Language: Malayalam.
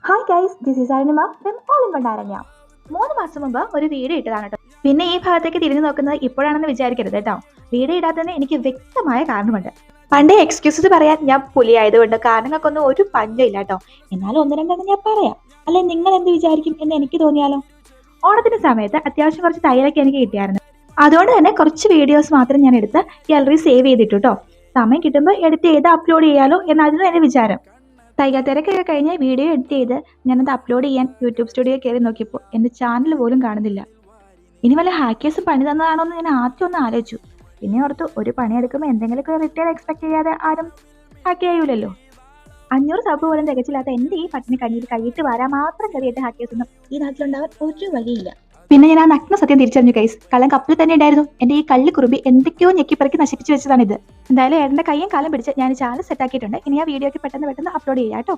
Hi guys, this is Arunima from all in one Aranya. 3 മാസം മുമ്പ് ഒരു വീഡിയോ ഇട്ടതാണ് കേട്ടോ. പിന്നെ ഈ ഭാഗത്തേക്ക് തിരിഞ്ഞു നോക്കുന്നത് ഇപ്പോഴാണെന്ന് വിചാരിക്കരുത് കേട്ടോ. വീഡിയോ ഇടാത്തതിന് എനിക്ക് വ്യക്തമായ കാരണമുണ്ട്. പണ്ടേ എക്സ്ക്യൂസസ് പറയാൻ ഞാൻ പുലിയായതുകൊണ്ട് കാരണങ്ങൾക്കൊന്നും ഒരു പഞ്ചമില്ല കേട്ടോ. എന്നാലും ഒന്ന് രണ്ടെണ്ണം ഞാൻ പറയാം. അല്ലെ നിങ്ങൾ എന്ത് വിചാരിക്കും എന്ന് എനിക്ക് തോന്നിയാലോ? ഓണത്തിന്റെ സമയത്ത് അത്യാവശ്യം കുറച്ച് തയ്യലൊക്കെ എനിക്ക് കിട്ടിയായിരുന്നു. അതുകൊണ്ട് തന്നെ കുറച്ച് വീഡിയോസ് മാത്രം ഞാൻ എടുത്ത് ഗാലറി സേവ് ചെയ്തിട്ടു കേട്ടോ. സമയം കിട്ടുമ്പോൾ എഡിറ്റ് ചെയ്ത് അപ്ലോഡ് ചെയ്യാലോ എന്നായിരുന്നു എന്റെ വിചാരം. തയ്യൽ തിരക്കൊക്കെ കഴിഞ്ഞ് വീഡിയോ എഡിറ്റ് ചെയ്ത് ഞാനത് അപ്ലോഡ് ചെയ്യാൻ യൂട്യൂബ് സ്റ്റുഡിയോ കയറി നോക്കിയപ്പോൾ എൻ്റെ ചാനൽ പോലും കാണുന്നില്ല. ഇനി വല്ല ഹാക്കേഴ്സ് പണി തന്നതാണോ എന്ന് ഞാൻ ആദ്യം ഒന്ന് ആലോചിച്ചു. പിന്നെ ഓർത്തു, ഒരു പണിയെടുക്കുമ്പോൾ എന്തെങ്കിലുമൊക്കെ റിട്ടേൺ എക്സ്പെക്ട് ചെയ്യാതെ ആരും ഹാക്ക് ചെയ്യൂലല്ലോ. 500 സബ് പോലും തികച്ചില്ലാത്ത എൻ്റെ ഈ പട്ടിണി കഞ്ഞിയിൽ കൈയിട്ട് വരാൻ മാത്രം കയറിയിട്ട് ഹാക്കേഴ്സ് ഒന്നും ഈ നാട്ടിലുണ്ടാവാൻ ഒരു വഴിയില്ല. പിന്നെ ഞാൻ ആ നഗ്ന സത്യം തിരിച്ചറിഞ്ഞു ഗൈസ്. കള്ളൻ കപ്പിൽ തന്നെ ഉണ്ടായിരുന്നു. എൻ്റെ ഈ കള്ളി കുറുമ്പി എന്തൊക്കെയോ ഞെക്കിപ്പറക്കി നശിപ്പിച്ചു വെച്ചതാണിത്. എന്തായാലും ഏട്ടൻ്റെ കയ്യും കാലം പിടിച്ച് ഞാൻ ചാനൽ സെറ്റാക്കിയിട്ടുണ്ട്. ഇനി ആ വീഡിയോക്ക് പെട്ടെന്ന് അപ്ലോഡ് ചെയ്യാം കേട്ടോ.